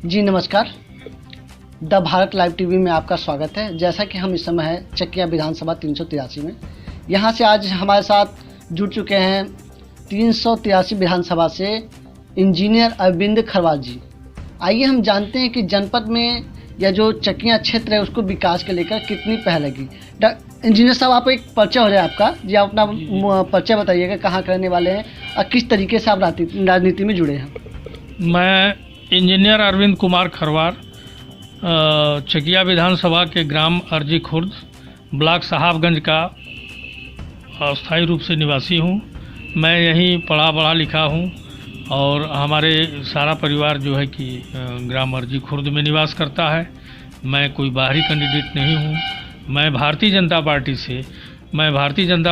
जी नमस्कार। The Bharat live TV में आपका स्वागत है। जैसा कि हम इस समय है चकिया विधानसभा 383 में, यहाँ से आज हमारे साथ जुड़ चुके हैं 383 विधानसभा से इंजीनियर अरविंद खरवार जी। आइए हम जानते हैं कि जनपद में यह जो चकिया क्षेत्र है उसको विकास के लेकर कितनी पहल लगी। इंजीनियर साहब, आप एक परिचय हो जाए आपका जी, आप अपना परिचय बताइएगा, कहाँ करने वाले हैं और किस तरीके से आप राजनीति में जुड़े हैं। मैं इंजीनियर अरविंद कुमार खरवार चकिया विधानसभा के ग्राम अर्जी खुर्द ब्लॉक साहबगंज का अस्थायी रूप से निवासी हूँ। मैं यहीं पढ़ा लिखा हूँ और हमारे सारा परिवार जो है कि ग्राम अर्जी खुर्द में निवास करता है। मैं कोई बाहरी कैंडिडेट नहीं हूँ। मैं भारतीय जनता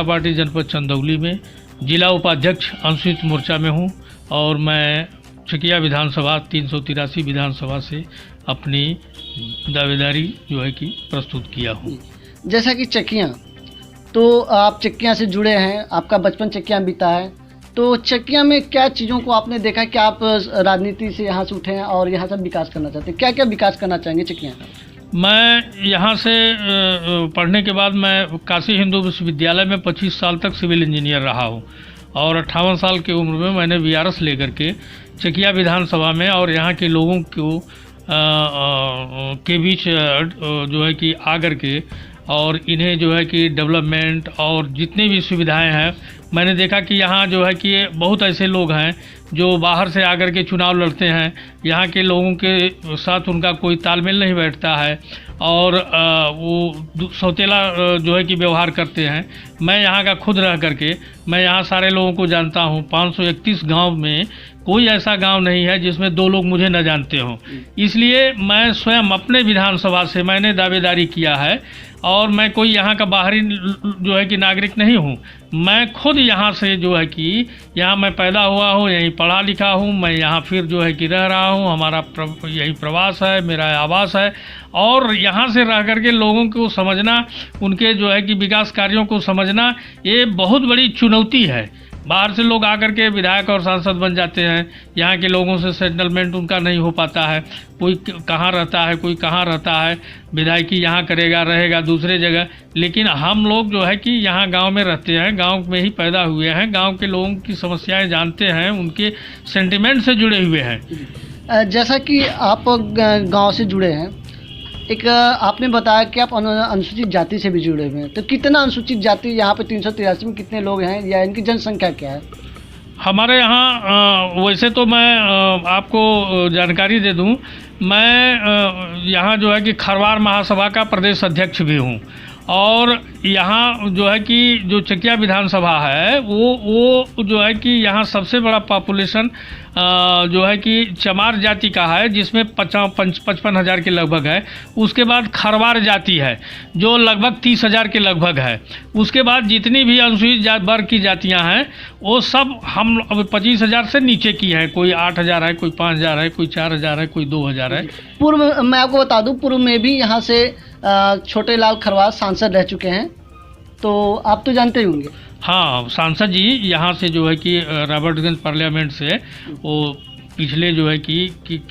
पार्टी जनपद चंदौली में जिला उपाध्यक्ष अनुसूचित मोर्चा में हूँ और मैं चकिया विधानसभा 383 विधानसभा से अपनी दावेदारी जो है कि प्रस्तुत किया हूँ। जैसा कि चकिया, तो आप चकिया से जुड़े हैं, आपका बचपन चकिया बीता है, तो चकिया में क्या चीज़ों को आपने देखा कि आप राजनीति से यहाँ से उठे हैं और यहाँ से विकास करना चाहते हैं? क्या क्या विकास करना चाहेंगे चकिया का? मैं यहाँ से पढ़ने के बाद मैं काशी हिंदू विश्वविद्यालय में 25 साल तक सिविल इंजीनियर रहा हूँ और 58 साल की उम्र में मैंने वीआरएस लेकर के चकिया विधानसभा में और यहाँ के लोगों को के बीच जो है कि आकर के और इन्हें जो है कि डेवलपमेंट और जितनी भी सुविधाएं हैं, मैंने देखा कि यहाँ जो है कि बहुत ऐसे लोग हैं जो बाहर से आकर के चुनाव लड़ते हैं। यहाँ के लोगों के साथ उनका कोई तालमेल नहीं बैठता है और वो सौतेला जो है कि व्यवहार करते हैं। मैं यहाँ का खुद रह करके मैं यहाँ सारे लोगों को जानता हूँ। 531 गांव में कोई ऐसा गांव नहीं है जिसमें 2 लोग मुझे न जानते हों। इसलिए मैं स्वयं अपने विधानसभा से मैंने दावेदारी किया है और मैं कोई यहाँ का बाहरी जो है कि नागरिक नहीं हूँ। मैं खुद यहाँ से जो है कि यहाँ मैं पैदा हुआ हूँ, यहीं पढ़ा लिखा हूँ, मैं यहाँ फिर जो है कि रह रहा हूँ। हमारा यही प्रवास है, मेरा आवास है और यहाँ से रह करके लोगों को समझना, उनके जो है कि विकास कार्यों को समझना, ये बहुत बड़ी चुनौती है। बाहर से लोग आकर के विधायक और सांसद बन जाते हैं, यहाँ के लोगों से सेटलमेंट उनका नहीं हो पाता है। कोई कहाँ रहता है, कोई कहाँ रहता है, विधायकी यहाँ करेगा, रहेगा दूसरे जगह। लेकिन हम लोग जो है कि यहाँ गांव में रहते हैं, गांव में ही पैदा हुए हैं, गांव के लोगों की समस्याएं जानते हैं, उनके सेंटिमेंट से जुड़े हुए हैं। जैसा कि आप गाँव से जुड़े हैं, एक आपने बताया कि आप अनुसूचित जाति से भी जुड़े हुए हैं, तो कितना अनुसूचित जाति यहाँ पे 383 में कितने लोग हैं या इनकी जनसंख्या क्या है? हमारे यहाँ वैसे तो मैं आपको जानकारी दे दूं, मैं यहाँ जो है कि खरवार महासभा का प्रदेश अध्यक्ष भी हूँ और यहाँ जो है कि जो चकिया विधानसभा है वो जो है कि यहाँ सबसे बड़ा पॉपुलेशन जो है कि चमार जाति का है, जिसमें 55,000 के लगभग है। उसके बाद खरवार जाति है जो लगभग 30,000 के लगभग है। उसके बाद जितनी भी अनुसूचित वर्ग की जातियां हैं वो सब हम 25,000 से नीचे की हैं। कोई 8,000 है, कोई 5,000 है, कोई 4,000 है, कोई 2,000 है। पूर्व मैं आपको बता दूं, पूर्व में भी यहाँ से छोटे लाल खरवार सांसद रह चुके हैं, तो आप तो जानते ही होंगे। हाँ, सांसद जी यहाँ से जो है कि रॉबर्टगंज पार्लियामेंट से वो पिछले जो है कि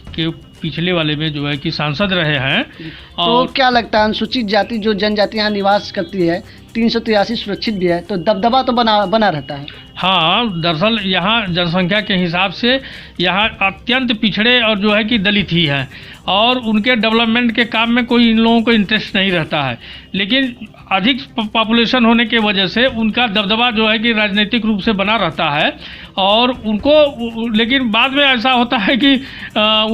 पिछले वाले में जो है कि सांसद रहे हैं। तो क्या लगता है, अनुसूचित जाति जो जनजाति यहाँ निवास करती है, 383 सुरक्षित भी है, तो दबदबा तो बना रहता है? हाँ, दरअसल यहाँ जनसंख्या के हिसाब से यहाँ अत्यंत पिछड़े और जो है कि दलित ही हैं और उनके डेवलपमेंट के काम में कोई इन लोगों को इंटरेस्ट नहीं रहता है। लेकिन अधिक पॉपुलेशन होने के वजह से उनका दबदबा जो है कि राजनीतिक रूप से बना रहता है और उनको, लेकिन बाद में ऐसा होता है कि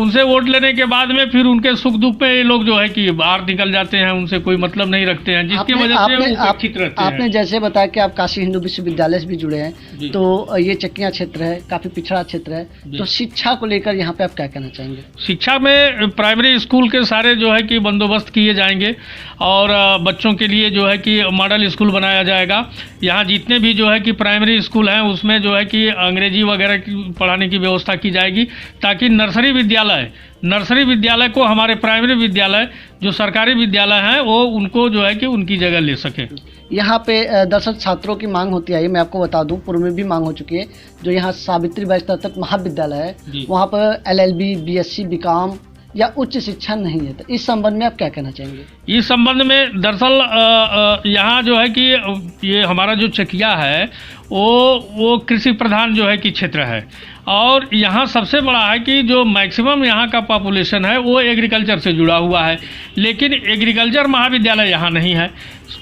उनसे वोट लेने के बाद में फिर उनके सुख दुख पे ये लोग जो है कि बाहर निकल जाते हैं, उनसे कोई मतलब नहीं रखते हैं, जिसकी वजह से उपेक्षित रहते हैं। आपने जैसे बताया कि आप काशी हिंदू विश्वविद्यालय से भी जुड़े हैं, तो ये चकिया क्षेत्र है, काफी पिछड़ा क्षेत्र है, तो शिक्षा को लेकर यहाँ पे आप क्या कहना चाहेंगे? शिक्षा में प्राइमरी स्कूल के सारे जो है कि बंदोबस्त किए जाएंगे और बच्चों के लिए जो है कि मॉडल स्कूल बनाया जाएगा। यहाँ जितने भी जो है कि प्राइमरी स्कूल हैं उसमें जो है कि अंग्रेजी वगैरह की पढ़ाने की व्यवस्था की जाएगी, ताकि नर्सरी विद्यालय को हमारे प्राइमरी विद्यालय जो सरकारी विद्यालय हैं वो उनको जो है कि उनकी जगह ले सके। यहाँ पे दरअसल छात्रों की मांग होती है, मैं आपको बता दूं, पूर्व में भी मांग हो चुकी है। जो यहाँ सावित्रीबाई तक महाविद्यालय है, वहाँ पर LLB, BSc, BCom या उच्च शिक्षा नहीं है, तो इस संबंध में आप क्या कहना चाहेंगे? इस संबंध में दरअसल यहाँ जो है कि ये हमारा जो चकिया है वो कृषि प्रधान जो है कि क्षेत्र है, और यहाँ सबसे बड़ा है कि जो मैक्सिमम यहाँ का पॉपुलेशन है वो एग्रीकल्चर से जुड़ा हुआ है, लेकिन एग्रीकल्चर महाविद्यालय यहाँ नहीं है।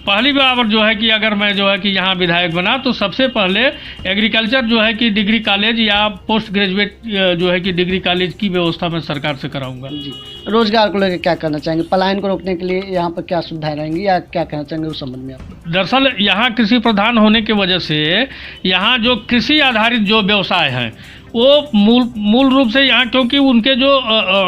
पहली बार जो है कि अगर मैं जो है कि यहाँ विधायक बना तो सबसे पहले एग्रीकल्चर जो है कि डिग्री कॉलेज या पोस्ट ग्रेजुएट जो है कि डिग्री कॉलेज की व्यवस्था मैं सरकार से कराऊंगा। जी, रोजगार को लेकर क्या करना चाहेंगे? पलायन को रोकने के लिए यहाँ पर क्या सुविधाएं रहेंगी या क्या कहना चाहेंगे उस संबंध में आप? दरअसल यहाँ कृषि प्रधान होने की वजह से यहाँ जो कृषि आधारित जो व्यवसाय हैं वो मूल रूप से यहाँ, क्योंकि उनके जो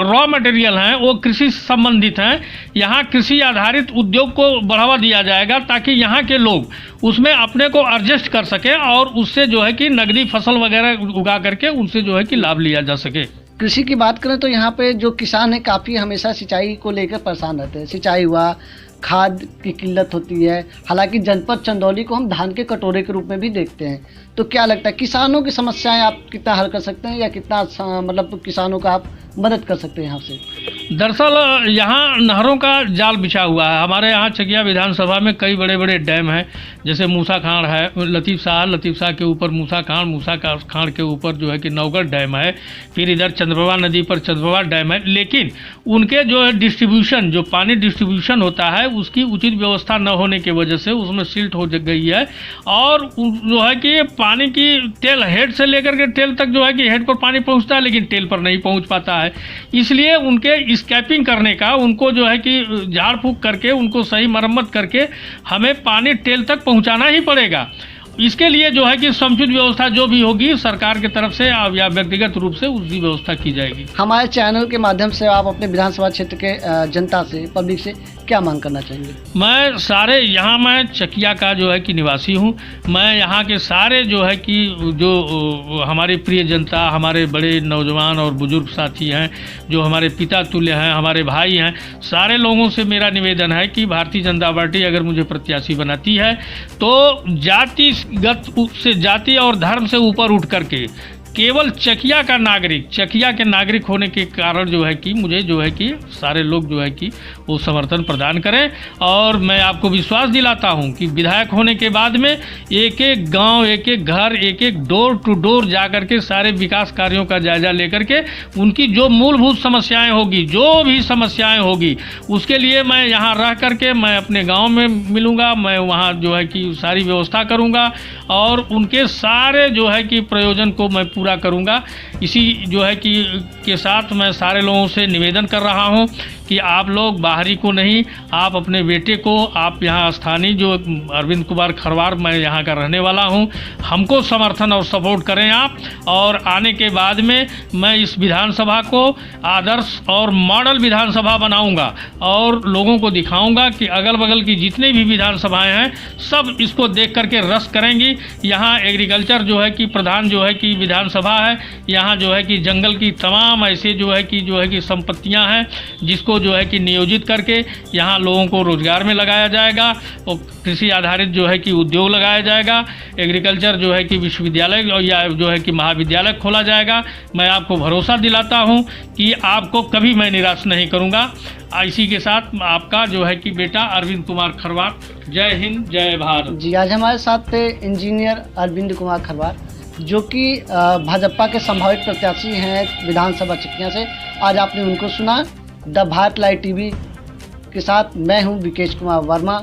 रॉ मटेरियल हैं वो कृषि संबंधित हैं, यहाँ कृषि आधारित उद्योग को बढ़ावा दिया जाएगा ताकि यहाँ के लोग उसमें अपने को एडजस्ट कर सकें और उससे जो है कि नकदी फसल वगैरह उगा करके उनसे जो है कि लाभ लिया जा सके। कृषि की बात करें तो यहाँ पे जो किसान है काफ़ी हमेशा सिंचाई को लेकर परेशान रहते हैं। सिंचाई हुआ, खाद की किल्लत होती है। हालांकि जनपद चंदौली को हम धान के कटोरे के रूप में भी देखते हैं, तो क्या लगता है किसानों की समस्याएं आप कितना हल कर सकते हैं या कितना मतलब किसानों का आप मदद कर सकते हैं यहाँ से? दरअसल यहाँ नहरों का जाल बिछा हुआ है। हमारे यहाँ चकिया विधानसभा में कई बड़े बड़े डैम हैं, जैसे मूसा खाड़ है, लतीफ़ शाह के ऊपर मूसा खाड़ के ऊपर जो है कि नौगढ़ डैम है, फिर इधर चंद्रप्रभा नदी पर चंद्रप्रभा डैम है, लेकिन उनके जो है डिस्ट्रीब्यूशन, जो पानी डिस्ट्रीब्यूशन होता है उसकी उचित व्यवस्था न होने की वजह से उसमें सिल्ट हो गई है, और जो है कि पानी की टेल हेड से लेकर के टेल तक जो है कि हेड पर पानी पहुँचता है लेकिन टेल पर नहीं पहुँच पाता है। इसलिए उनके स्कैपिंग करने का, उनको जो है कि झाड़ फूक करके उनको सही मरम्मत करके हमें पानी टेल तक पहुंचाना ही पड़ेगा। इसके लिए जो है कि समुचित व्यवस्था जो भी होगी सरकार की तरफ से या व्यक्तिगत रूप से उसकी व्यवस्था की जाएगी। हमारे चैनल के माध्यम से आप अपने विधानसभा क्षेत्र के जनता से, पब्लिक से क्या मांग करना चाहेंगे? मैं सारे यहाँ, मैं चकिया का जो है कि निवासी हूँ, मैं यहाँ के सारे जो है कि जो हमारे प्रिय जनता, हमारे बड़े नौजवान और बुजुर्ग साथी हैं, जो हमारे पिता तुल्य हैं, हमारे भाई हैं, सारे लोगों से मेरा निवेदन है कि भारतीय जनता पार्टी अगर मुझे प्रत्याशी बनाती है तो जातिगत से, जाति और धर्म से ऊपर उठ करके केवल चकिया के नागरिक होने के कारण जो है कि मुझे जो है कि सारे लोग जो है कि वो समर्थन प्रदान करें। और मैं आपको विश्वास दिलाता हूं कि विधायक होने के बाद में एक एक गांव, एक एक घर, एक एक डोर टू डोर जा कर के सारे विकास कार्यों का जायजा लेकर के उनकी जो मूलभूत समस्याएं होगी, जो भी समस्याएं होगी, उसके लिए मैं यहाँ रह करके मैं अपने गाँव में मिलूँगा, मैं वहाँ जो है कि सारी व्यवस्था करूँगा और उनके सारे जो है कि प्रयोजन को मैं पूरा करूँगा। इसी जो है कि के साथ मैं सारे लोगों से निवेदन कर रहा हूँ कि आप लोग बाहरी को नहीं, आप अपने बेटे को, आप यहाँ स्थानीय जो अरविंद कुमार खरवार, मैं यहाँ का रहने वाला हूँ, हमको समर्थन और सपोर्ट करें आप। और आने के बाद में मैं इस विधानसभा को आदर्श और मॉडल विधानसभा बनाऊंगा और लोगों को दिखाऊंगा कि अगल बगल की जितनी भी विधानसभाएं हैं सब इसको देख करके रस करेंगी। यहाँ एग्रीकल्चर जो है कि प्रधान जो है कि विधानसभा है, यहाँ जो है कि जंगल की तमाम ऐसे जो है कि संपत्तियाँ हैं जिसको जो है कि नियोजित करके यहाँ लोगों को रोजगार में लगाया जाएगा और कृषि आधारित जो है कि उद्योग लगाया जाएगा। एग्रीकल्चर जो है कि विश्वविद्यालय या जो है कि महाविद्यालय खोला जाएगा। मैं आपको भरोसा दिलाता हूँ कि आपको कभी मैं निराश नहीं करूँगा। इसी के साथ आपका जो है कि बेटा अरविंद कुमार खरवार। जय हिंद, जय भारत। जी, आज हमारे साथ थे इंजीनियर अरविंद कुमार खरवार, जो कि भाजपा के संभावित प्रत्याशी हैं विधानसभा चकिया से। आज आपने उनको सुना। द भारत लाइव टीवी के साथ मैं हूं विकेश कुमार वर्मा।